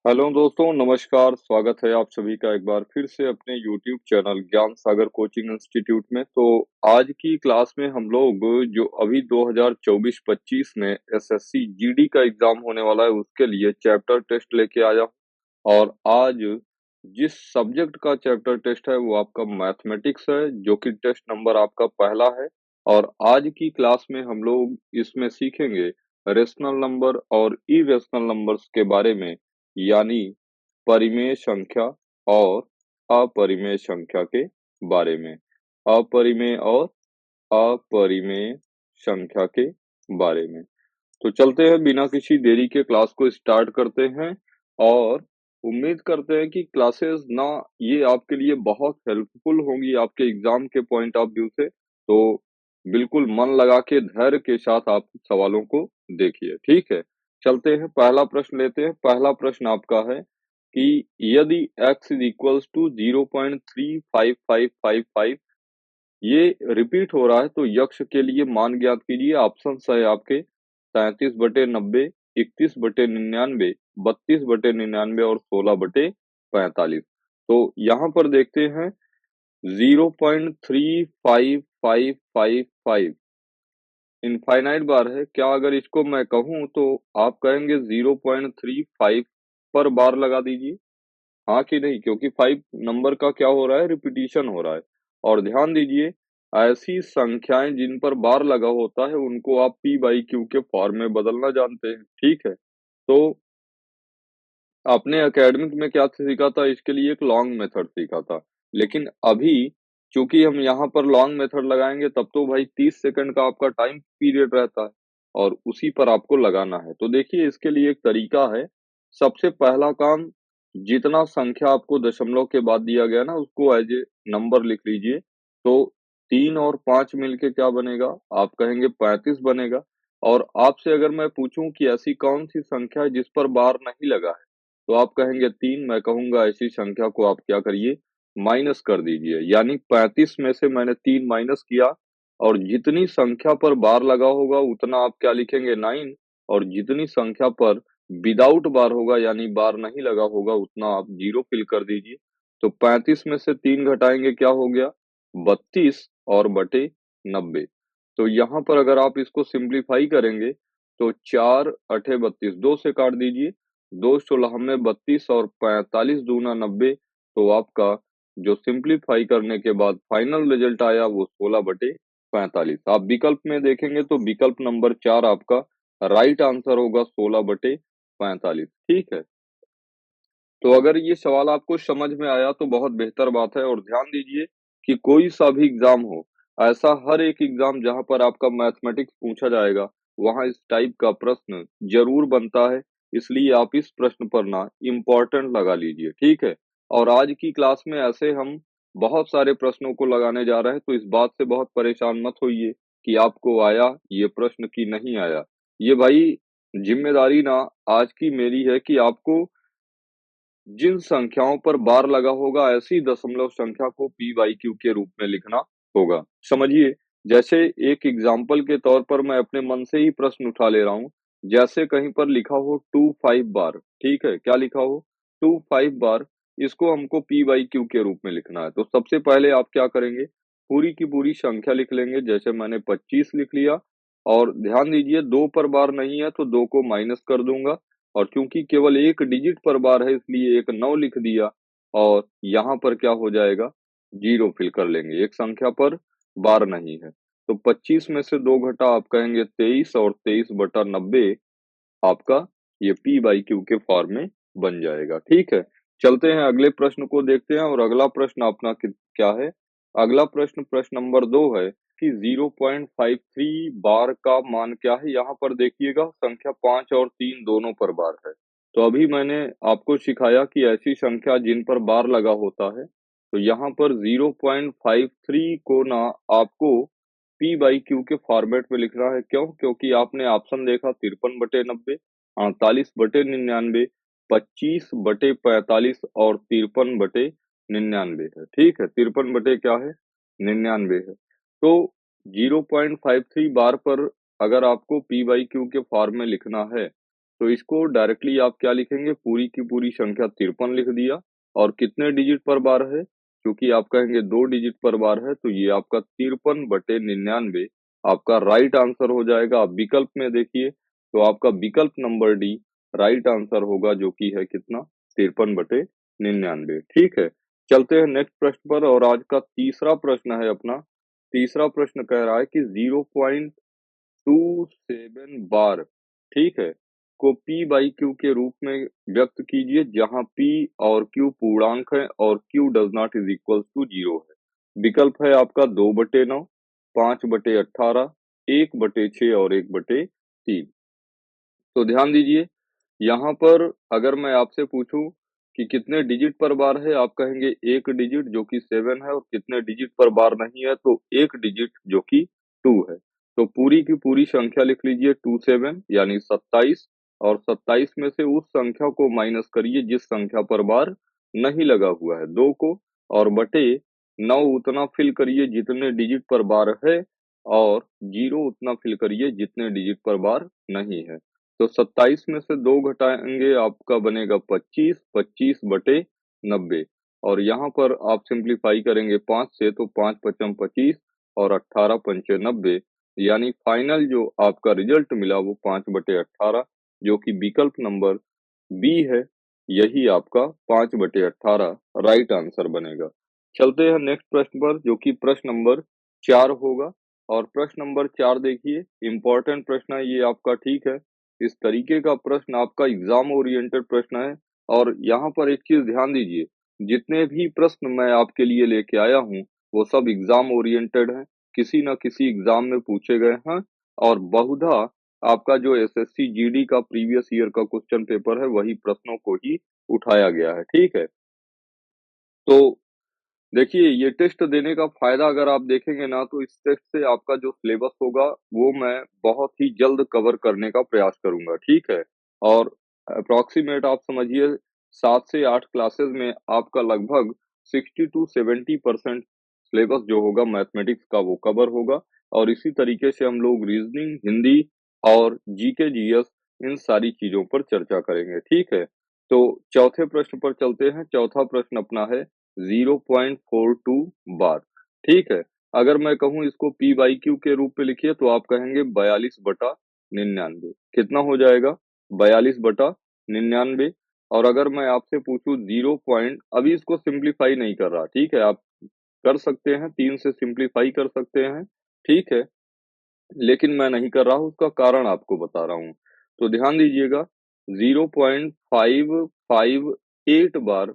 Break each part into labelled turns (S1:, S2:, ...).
S1: Hello दोस्तों, नमस्कार। स्वागत है आप सभी का एक बार फिर से अपने यूट्यूब चैनल ज्ञान सागर कोचिंग इंस्टीट्यूट में। तो आज की क्लास में हम लोग जो अभी 2024-25 में एसएससी जीडी का एग्जाम होने वाला है उसके लिए चैप्टर टेस्ट लेके आया हूं। और आज जिस सब्जेक्ट का चैप्टर टेस्ट है वो आपका मैथमेटिक्स है, जो कि टेस्ट नंबर आपका पहला है। और आज की क्लास में हम लोग इसमें सीखेंगे रेशनल नंबर और इरेशनल नंबर्स के बारे में, यानी परिमेय संख्या और अपरिमेय संख्या के बारे में। अपरिमेय और अपरिमेय संख्या के बारे में। तो चलते हैं, बिना किसी देरी के क्लास को स्टार्ट करते हैं। और उम्मीद करते हैं कि क्लासेस ना ये आपके लिए बहुत हेल्पफुल होंगी आपके एग्जाम के पॉइंट ऑफ व्यू से। तो बिल्कुल मन लगा के धैर्य के साथ आप सवालों को देखिए, ठीक है। चलते हैं, पहला प्रश्न लेते हैं। पहला प्रश्न आपका है कि यदि x इज इक्वल्स टू 0.35555, ये रिपीट हो रहा है, तो यक्ष के लिए मान ज्ञात कीजिए। ऑप्शन है आपके 37/90, 31/99, 32/99 और 16/45। तो यहाँ पर देखते हैं 0.35555 इनफाइनाइट बार है क्या? अगर इसको मैं कहूँ तो आप कहेंगे 0.35 पर बार लगा दीजिए, हाँ कि नहीं? क्योंकि 5 नंबर का क्या हो रहा है, रिपीटिशन हो रहा है। और ध्यान दीजिए, ऐसी संख्याएं जिन पर बार लगा होता है उनको आप पी बाई क्यू के फॉर्म में बदलना जानते हैं, ठीक है। तो आपने एकेडमिक में क्या सीखा था? इसके लिए एक लॉन्ग मेथड सीखा था। लेकिन अभी चूंकि हम यहाँ पर लॉन्ग मेथड लगाएंगे तब तो भाई 30 सेकंड का आपका टाइम पीरियड रहता है और उसी पर आपको लगाना है। तो देखिए, इसके लिए एक तरीका है। सबसे पहला काम, जितना संख्या आपको दशमलव के बाद दिया गया ना उसको एज ए नंबर लिख लीजिए। तो 3 और 5 मिलके क्या बनेगा? आप कहेंगे 35 बनेगा। और आपसे अगर मैं पूछूं कि ऐसी कौन सी संख्या है जिस पर बार नहीं लगा है, तो आप कहेंगे 3। मैं कहूंगा ऐसी संख्या को आप क्या करिए, माइनस कर दीजिए। यानी 35 में से मैंने 3 माइनस किया और जितनी संख्या पर बार लगा होगा उतना आप क्या लिखेंगे, 9। और जितनी संख्या पर विदाउट बार होगा यानी बार नहीं लगा होगा उतना आप 0 फिल कर दीजिए। तो 35 में से 3 घटाएंगे, क्या हो गया, 32 और बटे 90। तो यहाँ पर अगर आप इसको सिंप्लीफाई करेंगे तो 4 अठे 32, 2 से काट दीजिए। 2 16 में 32 और 45 दूना 90। तो आपका जो सिंप्लीफाई करने के बाद फाइनल रिजल्ट आया वो 16/45। आप विकल्प में देखेंगे तो विकल्प नंबर 4 आपका राइट आंसर होगा, 16/45, ठीक है। तो अगर ये सवाल आपको समझ में आया तो बहुत बेहतर बात है। और ध्यान दीजिए कि कोई सा भी एग्जाम हो, ऐसा हर एक एग्जाम जहां पर आपका मैथमेटिक्स पूछा जाएगा वहां इस टाइप का प्रश्न जरूर बनता है। इसलिए आप इस प्रश्न पर ना इम्पोर्टेंट लगा लीजिए, ठीक है। और आज की क्लास में ऐसे हम बहुत सारे प्रश्नों को लगाने जा रहे हैं, तो इस बात से बहुत परेशान मत होइए कि आपको आया ये प्रश्न की नहीं आया। ये भाई जिम्मेदारी ना आज की मेरी है कि आपको जिन संख्याओं पर बार लगा होगा ऐसी दशमलव संख्या को पी बाई क्यू के रूप में लिखना होगा। समझिए, जैसे एक एग्जाम्पल के तौर पर मैं अपने मन से ही प्रश्न उठा ले रहा हूँ। जैसे कहीं पर लिखा हो 25 बार, ठीक है, क्या लिखा हो, 25 बार, इसको हमको पी बाई क्यू के रूप में लिखना है। तो सबसे पहले आप क्या करेंगे, पूरी की पूरी संख्या लिख लेंगे। जैसे मैंने 25 लिख लिया और ध्यान दीजिए 2 पर बार नहीं है तो 2 को माइनस कर दूंगा। और क्योंकि केवल एक डिजिट पर बार है इसलिए एक 9 लिख दिया। और यहाँ पर क्या हो जाएगा, 0 फिल कर लेंगे, एक संख्या पर बार नहीं है। तो 25 में से 2 घटा आप कहेंगे 23 और 23/90 आपका ये पी बाई क्यू के फॉर्म में बन जाएगा, ठीक है। चलते हैं अगले प्रश्न को देखते हैं। और अगला प्रश्न अपना क्या है, अगला प्रश्न प्रश्न नंबर 2 है कि 0.53 बार का मान क्या है। यहाँ पर देखिएगा संख्या 5 और 3 दोनों पर बार है। तो अभी मैंने आपको सिखाया कि ऐसी संख्या जिन पर बार लगा होता है, तो यहाँ पर 0.53 को ना आपको पी बाई क्यू के फॉर्मेट में लिखना है। क्यों? क्योंकि आपने ऑप्शन देखा 53/90, 48/99, 25/45 और 53/99 है, ठीक है। 53 बटे क्या है, 99 है। तो 0.53 बार पर अगर आपको पी बाई क्यू के फॉर्म में लिखना है तो इसको डायरेक्टली आप क्या लिखेंगे, पूरी की पूरी संख्या 53 लिख दिया और कितने डिजिट पर बार है, क्योंकि आप कहेंगे 2 डिजिट पर बार है, तो ये आपका 53/99 आपका राइट आंसर हो जाएगा। आप विकल्प में देखिए, तो आपका विकल्प नंबर डी राइट आंसर होगा, जो कि है कितना, 53/99। ठीक है, चलते हैं नेक्स्ट प्रश्न पर और आज का तीसरा प्रश्न है अपना। तीसरा प्रश्न कह रहा है कि 0.27 बार, ठीक है, को P बाई Q के रूप में व्यक्त कीजिए, जहां P और Q पूर्णांक है और Q does not is equal to 0 है। विकल्प है आपका 2/9, 5/18, 1/6 और 1/3। तो ध्यान दीजिए, यहाँ पर अगर मैं आपसे पूछूं कि कितने डिजिट पर बार है, आप कहेंगे 1 डिजिट जो कि 7 है, और कितने डिजिट पर बार नहीं है, तो 1 डिजिट जो कि 2 है। तो पूरी की पूरी संख्या लिख लीजिए 27 यानी 27, और 27 में से उस संख्या को माइनस करिए जिस संख्या पर बार नहीं लगा हुआ है, 2 को, और बटे 9 उतना फिल करिए जितने डिजिट पर बार है, और 0 उतना फिल करिए जितने डिजिट पर बार नहीं है। तो 27 में से 2 घटाएंगे, आपका बनेगा 25, 25/90, और यहाँ पर आप सिंप्लीफाई करेंगे 5 से, तो 5 पचम 25 और 18 पंचे 90, यानी फाइनल जो आपका रिजल्ट मिला वो 5/18, जो कि विकल्प नंबर बी है। यही आपका 5/18 राइट आंसर बनेगा। चलते हैं नेक्स्ट प्रश्न पर, जो कि प्रश्न नंबर 4 होगा। और प्रश्न नंबर 4 देखिए, इम्पोर्टेंट प्रश्न है ये आपका, ठीक है। इस तरीके का प्रश्न आपका एग्जाम ओरिएंटेड प्रश्न है, और यहाँ पर एक चीज ध्यान दीजिए, जितने भी प्रश्न मैं आपके लिए लेके आया हूँ वो सब एग्जाम ओरिएंटेड हैं, किसी न किसी एग्जाम में पूछे गए हैं, और बहुधा आपका जो एसएससी जीडी का प्रीवियस ईयर का क्वेश्चन पेपर है वही प्रश्नों को ही उठाया गया है, ठीक है। तो देखिए, ये टेस्ट देने का फ़ायदा अगर आप देखेंगे ना, तो इस टेस्ट से आपका जो सिलेबस होगा, वो मैं बहुत ही जल्द कवर करने का प्रयास करूँगा, ठीक है? और अप्रॉक्सिमेट आप समझिए 7 से 8 क्लासेस में आपका लगभग 60 टू 70% सिलेबस जो होगा मैथमेटिक्स का वो कवर होगा, और इसी तरीके से हम लोग रीज़निंग, हिंदी और जीके, जीएस इन सारी चीज़ों पर चर्चा करेंगे, ठीक है? तो चौथे प्रश्न पर चलते हैं। चौथा प्रश्न अपना है 0.42 बार, ठीक है। अगर मैं कहूँ इसको P बाई Q के रूप में लिखिए, तो आप कहेंगे 42/99। कितना हो जाएगा? 42/99। और अगर मैं आपसे पूछूं 0 पॉइंट, अभी इसको सिंप्लीफाई नहीं कर रहा, ठीक है, आप कर सकते हैं, 3 से सिंप्लीफाई कर सकते हैं, ठीक है, लेकिन मैं नहीं कर रहा हूँ, उसका कारण आपको बता रहा हूँ। तो ध्यान दीजिएगा, 0.558 बार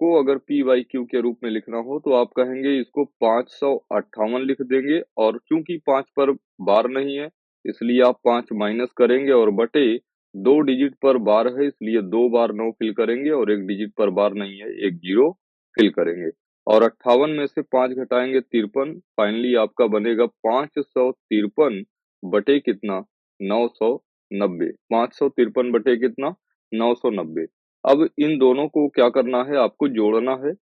S1: को अगर P बाई Q के रूप में लिखना हो, तो आप कहेंगे इसको 558 लिख देंगे, और चूंकि 5 पर बार नहीं है, इसलिए आप 5 माइनस करेंगे, और बटे 2 डिजिट पर बार है, इसलिए 2 बार 9 फिल करेंगे, और 1 डिजिट पर बार नहीं है, 1 जीरो फिल करेंगे, और 58 में से 5 घटाएंगे 53, फाइनली आपका बनेगा 553 बटे कितना, 990। 553 बटे कितना, 990। अब इन दोनों को क्या करना है, आपको जोड़ना है।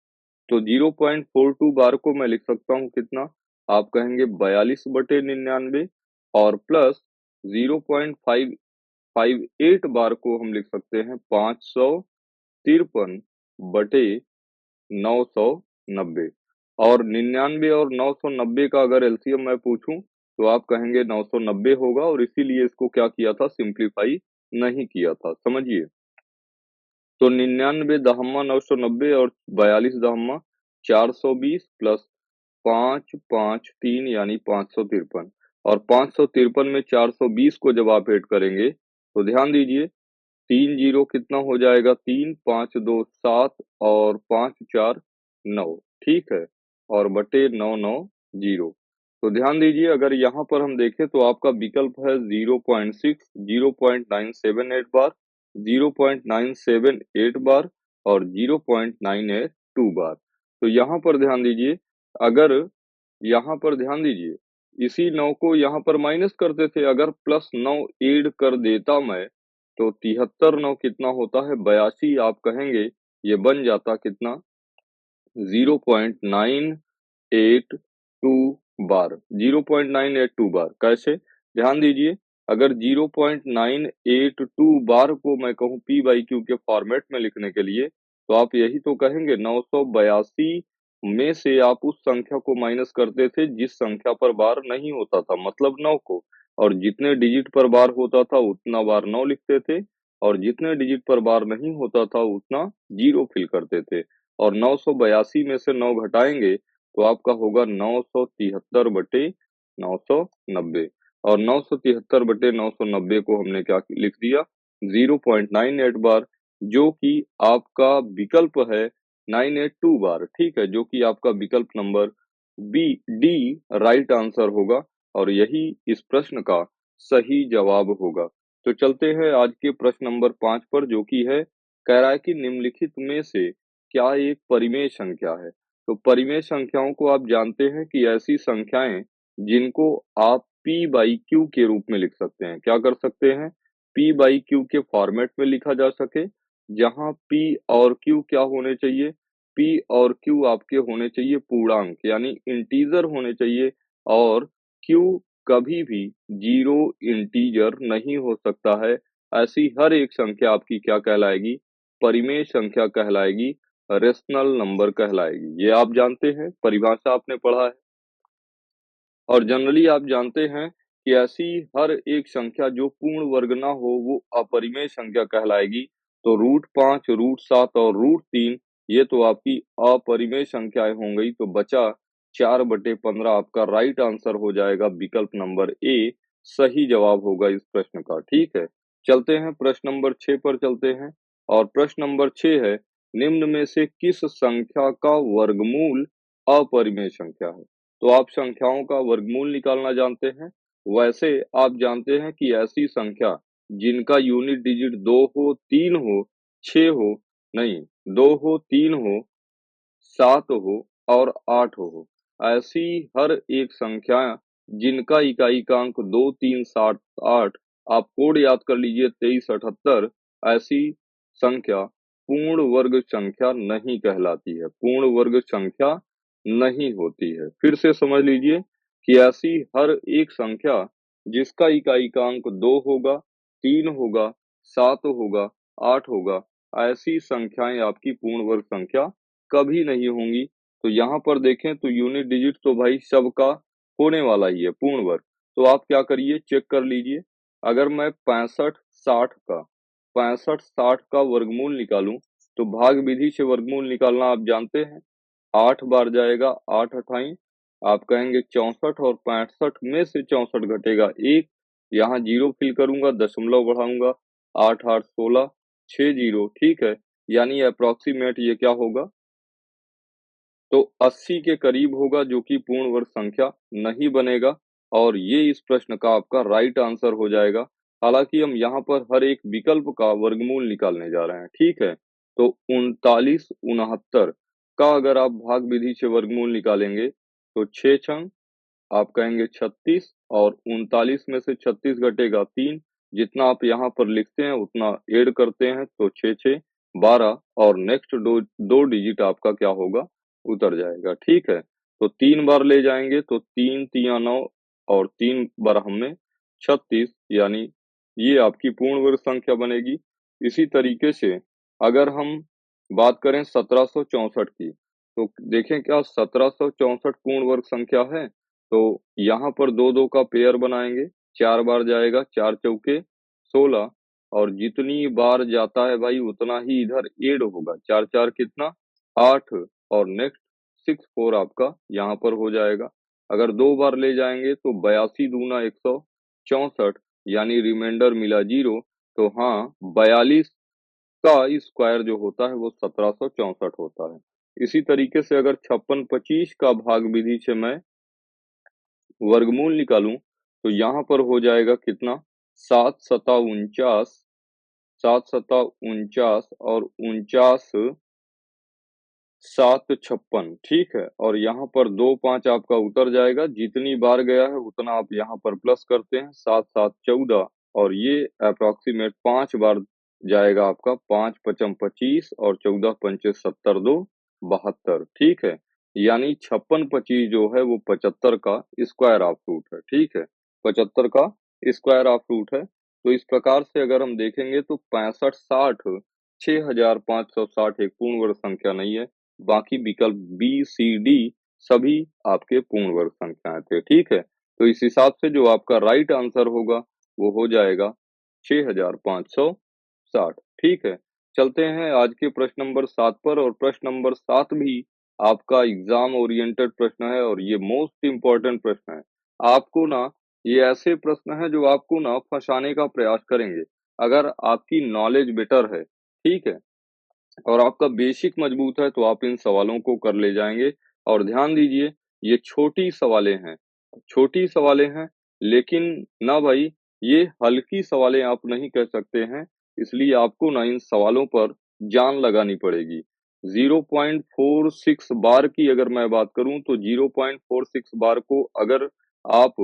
S1: तो 0.42 बार को मैं लिख सकता हूँ कितना, आप कहेंगे 42/99, और प्लस 0.558 बार को हम लिख सकते हैं 553/990, और 99 और 990 का अगर एलसीएम मैं पूछूं, तो आप कहेंगे 990 होगा, और इसीलिए इसको क्या किया था, सिंप्लीफाई नहीं किया था, समझिए। तो 99 दहम्मा 990 और 42 दहम्मा 420 प्लस 553 यानी 553, और 553 में 420 को जब आप ऐड करेंगे, तो ध्यान दीजिए, 3 जीरो कितना हो जाएगा, 3, 5 2 7 और 5 4 9, ठीक है, और बटे 990। तो ध्यान दीजिए, अगर यहाँ पर हम देखें तो आपका विकल्प है 0.6, 0.978 बार, 0.978 बार और 0.982 बार। तो यहाँ पर ध्यान दीजिए, अगर यहाँ पर ध्यान दीजिए, इसी 9 को यहाँ पर माइनस करते थे, अगर प्लस 9 ऐड कर देता मैं, तो 73 9 कितना होता है, 82, आप कहेंगे ये बन जाता कितना, 0.982 बार, 0.982 बार। कैसे? ध्यान दीजिए, अगर 0.982 बार को मैं कहूँ पी बाई क्यू के फॉर्मेट में लिखने के लिए, तो आप यही तो कहेंगे 982 में से आप उस संख्या को माइनस करते थे जिस संख्या पर बार नहीं होता था, मतलब 9 को, और जितने डिजिट पर बार होता था उतना बार 9 लिखते थे, और जितने डिजिट पर बार नहीं होता था उतना 0 फिल करते थे। और 982 में से 9 घटाएँगे तो आपका होगा 973 बटे 990, और 973 बटे 990 को हमने क्या लिख दिया 0.98 बार, जो कि आपका विकल्प है 982 बार, ठीक है, जो कि आपका विकल्प number B D right answer होगा, और यही इस प्रश्न का सही जवाब होगा। तो चलते हैं आज के प्रश्न नंबर 5 पर, जो कि है, कह रहा है कि निम्नलिखित में से क्या एक परिमेय संख्या है? तो परिमेय संख्याओं को आप जानते हैं कि ऐसी संख्याएं जिनको आप पी बाई क्यू के रूप में लिख सकते हैं। क्या कर सकते हैं? पी बाई क्यू के फॉर्मेट में लिखा जा सके, जहां पी और क्यू क्या होने चाहिए? पी और क्यू आपके होने चाहिए पूर्णांक, यानी इंटीजर होने चाहिए, और क्यू कभी भी जीरो इंटीजर नहीं हो सकता है। ऐसी हर एक संख्या आपकी क्या कहलाएगी? परिमेय संख्या कहलाएगी, रेशनल नंबर कहलाएगी। ये आप जानते हैं, परिभाषा आपने पढ़ा है। और जनरली आप जानते हैं कि ऐसी हर एक संख्या जो पूर्ण वर्ग ना हो वो अपरिमेय संख्या कहलाएगी। तो √5, √7 और √3 ये तो आपकी अपरिमेय संख्याएं हो गई, तो बचा 4/15 आपका राइट आंसर हो जाएगा, विकल्प नंबर ए सही जवाब होगा इस प्रश्न का, ठीक है। चलते हैं प्रश्न नंबर 6 पर चलते हैं, और प्रश्न नंबर 6 है, निम्न में से किस संख्या का वर्गमूल अपरिमेय संख्या है? तो आप संख्याओं का वर्गमूल निकालना जानते हैं। वैसे आप जानते हैं कि ऐसी संख्या जिनका यूनिट डिजिट 2 हो, 3 हो, 6 हो, नहीं, 2 हो, 3 हो, 7 हो और 8 हो। ऐसी हर एक संख्या जिनका इकाई-अंक 2, 3, 7, 8, आप कोड याद कर लीजिए 2378, ऐसी संख्या पूर्ण वर्ग संख्या नहीं कहलाती है, पूर्ण वर्ग संख्या नहीं होती है। फिर से समझ लीजिए कि ऐसी हर एक संख्या जिसका इकाई-अंक 2 होगा, 3 होगा, 7 होगा, 8 होगा, ऐसी संख्याएँ आपकी पूर्ण वर्ग संख्या कभी नहीं होंगी। तो यहाँ पर देखें तो यूनिट डिजिट तो भाई सबका होने वाला ही है पूर्ण वर्ग। तो आप क्या करिए, चेक कर लीजिए। अगर मैं 65-60 का वर्गमूल निकालूं, तो भाग विधि से वर्गमूल निकालना आप जानते हैं। 8 बार जाएगा, 8 अठाई, आप कहेंगे 64, और 65 में से 64 घटेगा 1, यहाँ 0 फिल करूंगा, दशमलव बढ़ाऊंगा, 8 8 16, 6 0, ठीक है। यानी अप्रोक्सीमेट ये क्या होगा, तो 80 के करीब होगा, जो कि पूर्ण वर्ग संख्या नहीं बनेगा, और ये इस प्रश्न का आपका राइट आंसर हो जाएगा। हालांकि हम यहाँ पर हर एक विकल्प का वर्गमूल निकालने जा रहे हैं, ठीक है। तो 39 69 का अगर आप भाग विधि से वर्गमूल निकालेंगे तो 6 छंग आप कहेंगे 36, और 39 में से 36 घटेगा 3, जितना आप यहाँ पर लिखते हैं उतना ऐड करते हैं, तो 6 6 12, और नेक्स्ट दो डिजिट आपका क्या होगा, उतर जाएगा, ठीक है। तो 3 बार ले जाएंगे तो 3 तिया 9, और 3 बारह में 36, यानी ये आपकी पूर्ण वर्ग संख्या बनेगी। इसी तरीके से अगर हम बात करें 1764 की, तो देखें क्या 1764 पूर्ण वर्ग संख्या है? तो यहाँ पर 2-2 का पेयर बनाएँगे, 4 बार जाएगा, 4 चौके 16, और जितनी बार जाता है भाई उतना ही इधर ऐड होगा, 4-4 कितना 8, और नेक्स्ट 64 आपका यहाँ पर हो जाएगा। अगर 2 बार ले जाएँगे तो 82 दूना 164, यानी रिमाइंडर मिला 0, तो हाँ, 42 का स्क्वायर जो होता है वो 1764 होता है। इसी तरीके से अगर 56-25 का भाग विधि से मैं वर्गमूल निकालूं, तो यहाँ पर हो जाएगा कितना, 7 सता 49, 7 सता 49, और 49 7 56, ठीक है। और यहाँ पर 2 5 आपका उतर जाएगा, जितनी बार गया है उतना आप यहाँ पर प्लस करते हैं, 7 7 14, और ये अप्रोक्सीमेट 5 बार जाएगा आपका, 5 पचम 25, और 14 पंचे 70 2 72, ठीक है। यानी 56 25 जो है वो 75 का स्क्वायर ऑफ रूट है, ठीक है। 75 का स्क्वायर ऑफ रूट है। तो इस प्रकार से अगर हम देखेंगे तो 6560 6560 एक पूर्ण वर्ग संख्या नहीं है, बाकी विकल्प बी सी डी सभी आपके पूर्ण वर्ग संख्याएं थे। ठीक है, तो इस हिसाब से जो आपका राइट आंसर होगा वो हो जाएगा 6560। ठीक है, चलते हैं आज के प्रश्न नंबर 7 पर, और प्रश्न नंबर 7 भी आपका एग्जाम ओरिएंटेड प्रश्न है और ये मोस्ट इम्पोर्टेंट प्रश्न है। आपको ना ये ऐसे प्रश्न हैं जो आपको ना फंसाने का प्रयास करेंगे। अगर आपकी नॉलेज बेटर है, ठीक है, और आपका बेसिक मजबूत है तो आप इन सवालों को कर ले जाएंगे। और ध्यान दीजिए, ये छोटी सवालें हैं, छोटी सवालें हैं, लेकिन ना भाई ये हल्की सवालें आप नहीं कह सकते हैं, इसलिए आपको ना इन सवालों पर जान लगानी पड़ेगी। 0.46 बार की अगर मैं बात करूं तो 0.46 बार को अगर आप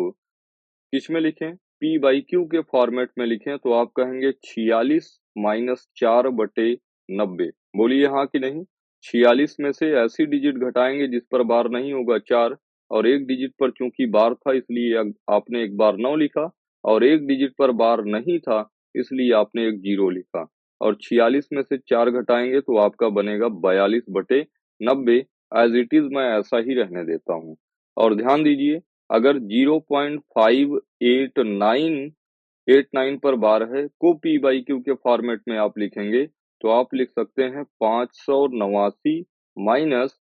S1: किसमें लिखें, पी बाई क्यू के फॉर्मेट में लिखें तो आप कहेंगे 46 माइनस 4/90। बोलिए हाँ कि नहीं। 46 में से ऐसी डिजिट घटाएंगे जिस पर बार नहीं होगा 4, और एक डिजिट पर चूंकि बार था इसलिए आपने एक बार 9 लिखा, और एक डिजिट पर बार नहीं था इसलिए आपने एक 0 लिखा। और 46 में से 4 घटाएंगे तो आपका बनेगा 42/90। एज इट इज मैं ऐसा ही रहने देता हूँ। और ध्यान दीजिए, अगर 0.589 पर बार है को पी बाई क्यू के फॉर्मेट में आप लिखेंगे तो आप लिख सकते हैं 589 माइनस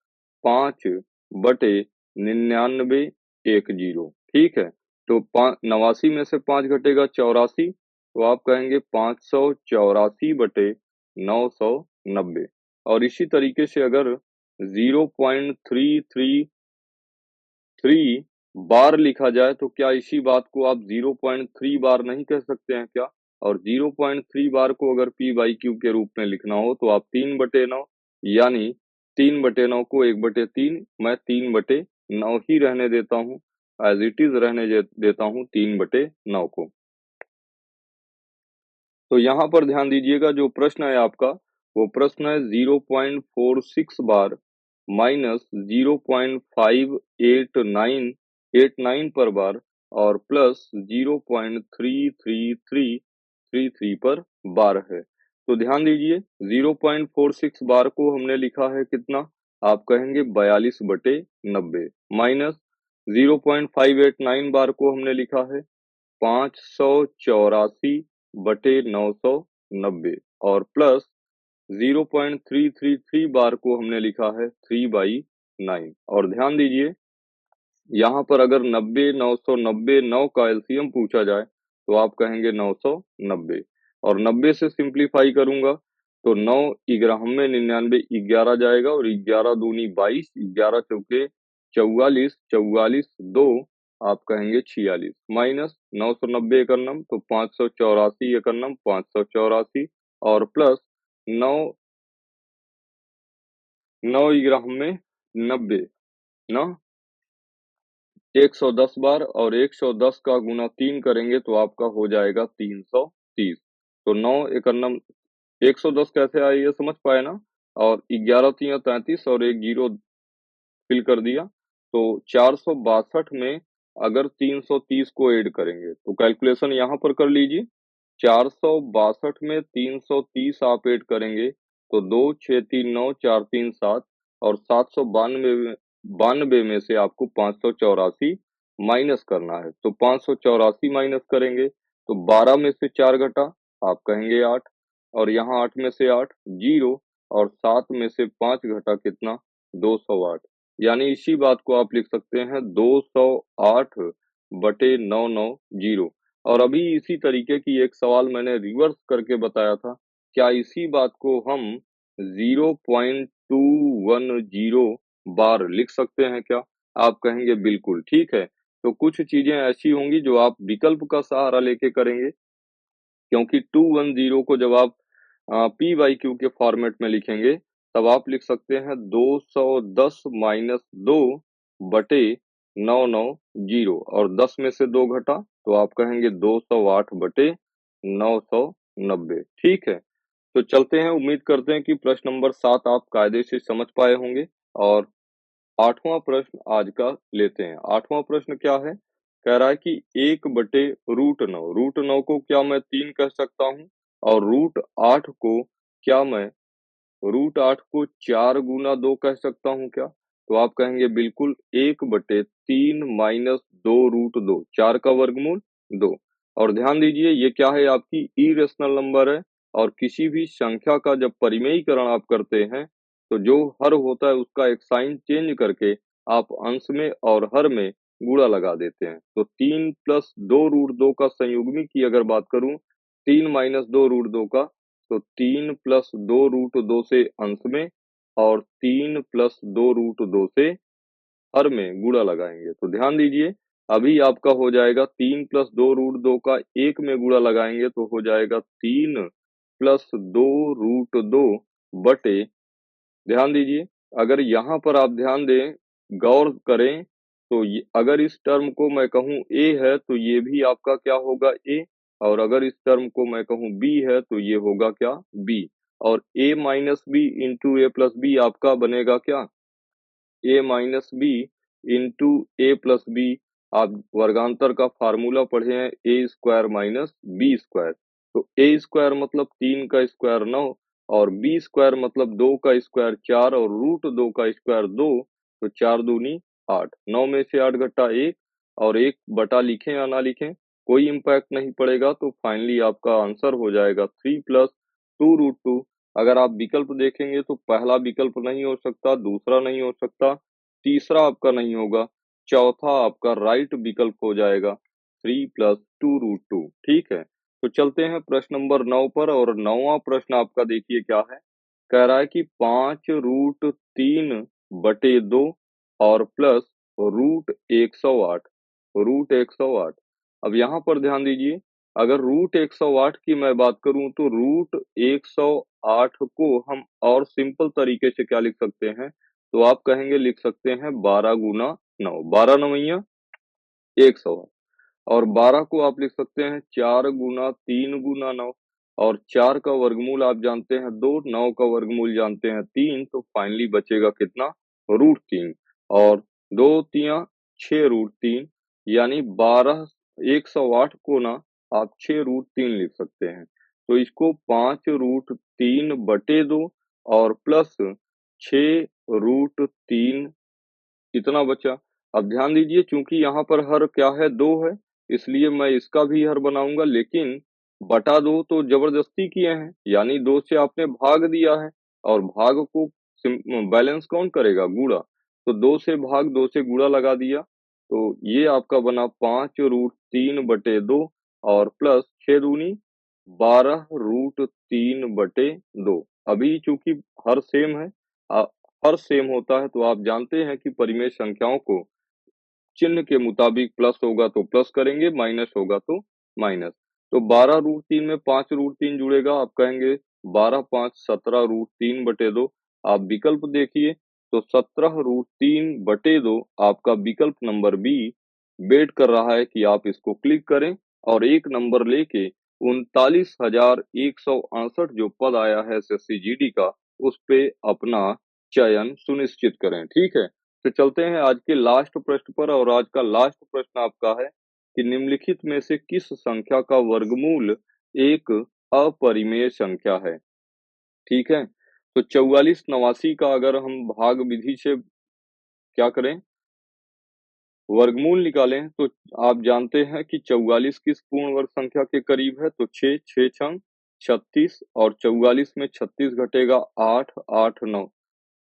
S1: 5/9910। ठीक है, तो 89 में से 5 घटेगा 84, तो आप कहेंगे 584/990। और इसी तरीके से अगर 0.333 बार लिखा जाए तो क्या इसी बात को आप 0.3 बार नहीं कह सकते हैं क्या? और 0.3 बार को अगर पी बाई क्यू के रूप में लिखना हो तो आप 3/9, यानी 3/9 को 1/3, मैं 3/9 ही रहने देता हूँ, एज इट इज रहने देता हूँ 3/9 को। तो यहाँ पर ध्यान दीजिएगा, जो प्रश्न है आपका वो प्रश्न है 0.46 बार माइनस 0.589 पर बार और प्लस 0.33333 पर बार है। तो ध्यान दीजिए, 0.46 बार को हमने लिखा है कितना, आप कहेंगे 42/90, माइनस 0.589 बार को हमने लिखा है 584/990, और प्लस 0.333 बार को हमने लिखा है 3/9। और ध्यान दीजिए, यहाँ पर अगर 90, 990, 9 का एलसीएम पूछा जाए तो आप कहेंगे 990, और 90 से सिंप्लीफाई करूंगा तो 9 इग्यारह में 99 11 जाएगा, और 11 दूनी 22, 11 चौके 44, 44 2 आप कहेंगे 46, माइनस 990 एकन्नम तो 584 एकन्नम 584, और प्लस 9 9 इग्यारह में 90 ना 110 बार, और 110 का गुना 3 करेंगे तो आपका हो जाएगा 330। तो 9 एकन्नम 110 कैसे आया ये समझ पाए ना। और 11 तिया 33 और एक जीरो फिल कर दिया, तो 462 में अगर 330 को ऐड करेंगे तो कैलकुलेशन यहाँ पर कर लीजिए। 462 में 330 आप ऐड करेंगे तो 2 6 3 9 4 3 7, और 792 में से आपको 584 माइनस करना है, तो 584 माइनस करेंगे तो 12 में से 4 घटा, आप कहेंगे 8, और यहाँ 8 में से 8 जीरो, और 7 में से 5 घटा कितना 208, यानी इसी बात को आप लिख सकते हैं 208/990। और अभी इसी तरीके की एक सवाल मैंने रिवर्स करके बताया था, क्या इसी बात को हम 0.210 बार लिख सकते हैं क्या? आप कहेंगे बिल्कुल ठीक है। तो कुछ चीजें ऐसी होंगी जो आप विकल्प का सहारा लेके करेंगे, क्योंकि 210 को जब आप पी बाई क्यू के फॉर्मेट में लिखेंगे तब आप लिख सकते हैं 210 माइनस 2/990, और 10 में से 2 घटा तो आप कहेंगे 208/990। ठीक है, तो चलते हैं, उम्मीद करते हैं कि प्रश्न नंबर 7 आप कायदे से समझ पाए होंगे। और 8वां प्रश्न आज का लेते हैं। 8वां प्रश्न क्या है? कह रहा है कि 1/√9, √9 को क्या मैं 3 कह सकता हूँ और √8 को क्या मैं √8 को 4 गुना 2 कह सकता हूँ क्या? तो आप कहेंगे बिल्कुल 1/3 माइनस 2√2, 4 का वर्गमूल 2। और ध्यान दीजिए ये क्या है, आपकी इरेशनल नंबर है और किसी भी संख्या का जब परिमेयीकरण आप करते हैं, तो जो हर होता है उसका एक साइन चेंज करके आप अंश में और हर में गुणा लगा देते हैं। तो 3 प्लस 2√2 का संयुग्मी की अगर बात करूँ, 3 माइनस 2√2 का, तो 3 प्लस 2√2 से अंश में और 3 प्लस 2√2 से हर में गुणा लगाएंगे। तो ध्यान दीजिए अभी आपका हो जाएगा 3 प्लस 2√2 का 1 में गुणा लगाएंगे तो हो जाएगा 3 प्लस 2√2 बटे, ध्यान दीजिए अगर यहाँ पर आप ध्यान दें, गौर करें, तो अगर इस टर्म को मैं कहूँ a है तो ये भी आपका क्या होगा a, और अगर इस टर्म को मैं कहूँ b है तो ये होगा क्या b, और a minus B into A plus B आपका बनेगा क्या a minus B into A plus B. आप वर्गांतर का फार्मूला पढ़े हैं A square minus B square, तो ए स्क्वायर मतलब 3 का स्क्वायर 9 और बी स्क्वायर मतलब 2 का स्क्वायर 4 और √2 का स्क्वायर 2, तो 4 दूनी 8, 9 में से 8 घटा 1 और 1 बटा लिखें या ना लिखें कोई इम्पैक्ट नहीं पड़ेगा, तो फाइनली आपका आंसर हो जाएगा 3 प्लस 2√2। अगर आप विकल्प देखेंगे तो पहला विकल्प नहीं हो सकता, दूसरा नहीं हो सकता, तीसरा आपका नहीं होगा, चौथा आपका राइट विकल्प हो जाएगा 3 प्लस 2√2। ठीक है, तो चलते हैं प्रश्न नंबर 9 पर, और 9वां प्रश्न आपका देखिए क्या है। कह रहा है कि 5√3/2 और प्लस √108, √108। अब यहाँ पर ध्यान दीजिए, अगर √108 की मैं बात करूं तो √108 को हम और सिंपल तरीके से क्या लिख सकते हैं, तो आप कहेंगे लिख सकते हैं 12 गुना 9, 12 नवैया 108, और 12 को आप लिख सकते हैं 4 गुना 3 गुना 9, और 4 का वर्गमूल आप जानते हैं 2, 9 का वर्गमूल जानते हैं 3, तो फाइनली बचेगा कितना √3, और 2 तिया 6√3, यानी 12 108 को ना आप 6√3 लिख सकते हैं। तो इसको 5√3/2 और प्लस 6√3 इतना बचा। अब ध्यान दीजिए चूंकि यहाँ पर हर क्या है 2 है, इसलिए मैं इसका भी हर बनाऊंगा, लेकिन बटा 2 तो जबरदस्ती किए हैं, यानी 2 से आपने भाग दिया है और भाग को बैलेंस कौन करेगा, गुणा। तो 2 से भाग 2 से गुणा लगा दिया, तो ये आपका बना 5√3/2 और प्लस 6 दूनी 12√3/2। अभी चूंकि हर सेम है, हर सेम होता है तो आप जानते हैं कि परिमेय संख्याओं को चिन्ह के मुताबिक प्लस होगा तो प्लस करेंगे, माइनस होगा तो माइनस। तो 12√3 में 5√3 जुड़ेगा, आप कहेंगे 12 5 17√3/2। आप विकल्प देखिए तो 17√3/2 आपका विकल्प नंबर बी वेट कर रहा है कि आप इसको क्लिक करें और एक नंबर लेके 39,168 जो पद आया है एसएससी जीडी का, उस पे अपना चयन सुनिश्चित करें। ठीक है, तो चलते हैं आज के लास्ट प्रश्न पर, और आज का लास्ट प्रश्न आपका है कि निम्नलिखित में से किस संख्या का वर्गमूल एक अपरिमेय संख्या है। ठीक है, तो 44 89 का अगर हम भाग विधि से क्या करें, वर्गमूल निकालें, तो आप जानते हैं कि 44 किस पूर्ण वर्ग संख्या के करीब है, तो 6 6 छंग 36, और 44 में 36 घटेगा 8 8 9।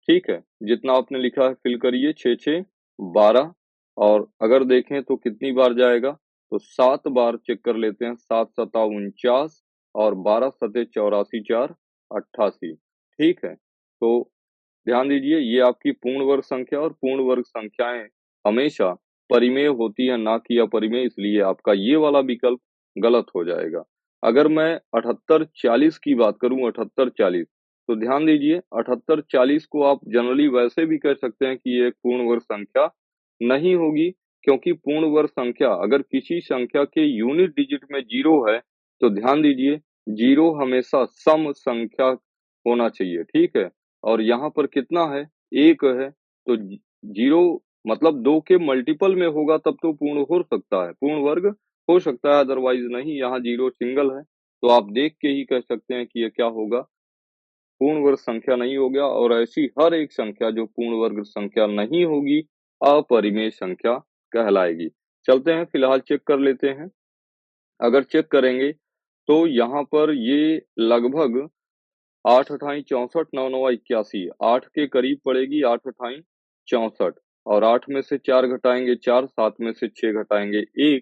S1: ठीक है, जितना आपने लिखा है फिल करिए, 6 6 12, और अगर देखें तो कितनी बार जाएगा, तो 7 बार चेक कर लेते हैं, 7 सता 49 और 12 सते 84 4 88। ठीक है, तो ध्यान दीजिए ये आपकी पूर्ण वर्ग संख्या, और पूर्ण वर्ग संख्याएं हमेशा परिमेय होती है ना कि अपरिमेय, इसलिए आपका ये वाला विकल्प गलत हो जाएगा। अगर मैं 78 40 की बात करूं, 78 40, तो ध्यान दीजिए 78 40 को आप जनरली वैसे भी कह सकते हैं कि ये एक पूर्ण वर्ग संख्या नहीं होगी, क्योंकि पूर्ण वर्ग संख्या अगर किसी संख्या के यूनिट डिजिट में 0 है, तो ध्यान दीजिए 0 हमेशा सम संख्या होना चाहिए। ठीक है, और यहाँ पर कितना है, 1 है, तो 0 मतलब 2 के मल्टीपल में होगा तब तो पूर्ण हो सकता है, पूर्ण वर्ग हो सकता है, अदरवाइज़ नहीं, यहाँ 0 सिंगल है, तो आप देख के ही कह सकते हैं कि ये क्या होगा, पूर्ण वर्ग संख्या नहीं हो गया और ऐसी हर एक संख्या जो पूर्ण वर्ग संख्या नहीं होगी, अपरिमेय संख्या कहलाएगी। चलते हैं फिलहाल चेक कर लेते हैं। अगर चेक करेंगे, तो यहाँ पर ये लगभग 8 अठाई 64 9 9 81 8 के करीब पड़ेगी 8 अठाई 64 और 8 में से 4 घटाएँगे 4, 7 में से 6 घटाएँगे 1,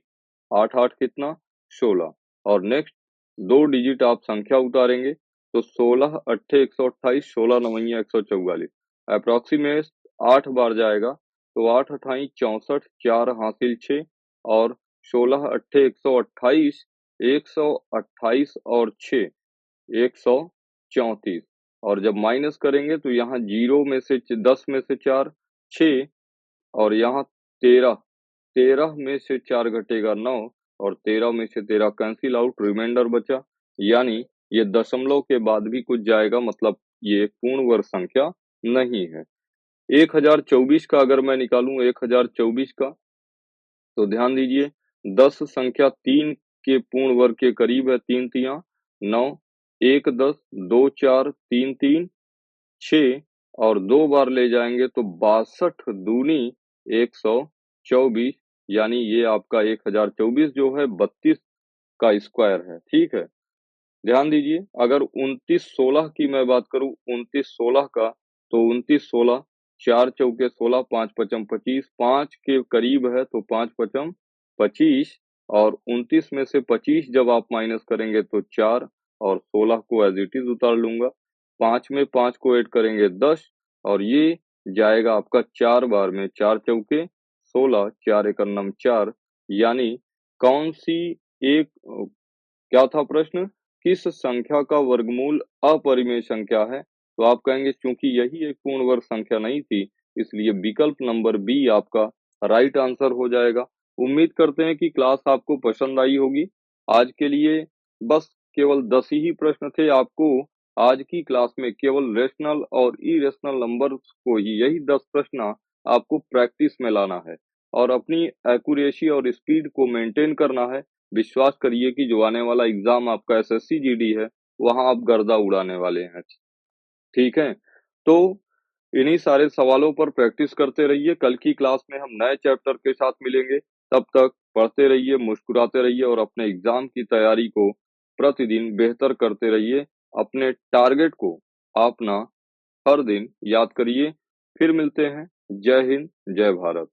S1: 8 8 कितना 16 और नेक्स्ट 2 डिजिट आप संख्या उतारेंगे तो 16 अट्ठे 128 16 नवैया 144 एप्रोक्सीमेट 8 बार जाएगा तो 8 अठाई 64 4 हासिल 6 और 16 अट्ठे 128 128 और 6 134 और जब माइनस करेंगे तो यहाँ 0 में से 10 में से 4 6 और यहाँ 13 13 में से 4 घटेगा 9 और 13 में से 13 कैंसिल आउट रिमाइंडर बचा यानी ये दशमलव के बाद भी कुछ जाएगा मतलब ये पूर्ण वर्ग संख्या नहीं है। 1024 का अगर मैं निकालूं 1024 का तो ध्यान दीजिए 10 संख्या 3 के पूर्ण वर्ग के करीब है 3 तिया 9 1 10 2 4 3 3 6 और 2 बार ले जाएंगे तो 62 दूनी 124 यानी ये आपका 1024 जो है 32 का स्क्वायर है, ठीक है। ध्यान दीजिए अगर 29-16 की मैं बात करूं 29-16 का तो 29-16 4 चौके 16 5 पचम 25 5 के करीब है तो 5 पचम 25 और 29 में से 25 जब आप माइनस करेंगे तो 4 और 16 को एज इट इज उतार लूंगा 5 में 5 को ऐड करेंगे 10 और ये जाएगा आपका 4 बार में 4 चौके 16 4 एकम 4 यानी कौन सी एक क्या था प्रश्न? किस संख्या का वर्गमूल अपरिमेय संख्या है? तो आप कहेंगे चूंकि यही एक पूर्ण वर्ग संख्या नहीं थी, इसलिए विकल्प नंबर बी आपका राइट आंसर हो जाएगा। उम्मीद करते हैं कि क्लास आपको पसंद आई होगी। आज के लिए बस केवल 10 ही प्रश्न थे। आपको आज की क्लास में केवल रेशनल और इरेशनल नंबर्स को ही यही 10 प्रश्न आपको प्रैक्टिस में लाना है और अपनी एक्यूरेसी और स्पीड को मेंटेन करना है। विश्वास करिए कि जो आने वाला एग्जाम आपका एसएससी जीडी है, वहां आप गर्दा उड़ाने वाले हैं। ठीक है? तो इन्हीं सारे सवालों पर प्रैक्टिस करते रहिए। कल की क्लास में हम नए चैप्टर के साथ मिलेंगे। तब तक पढ़ते रहिए, मुस्कुराते रहिए और अपने एग्जाम की तैयारी को प्रतिदिन बेहतर करते रहिए। अपने टारगेट को अपना हर दिन याद करिए। फिर मिलते हैं। जय हिंद, जय भारत।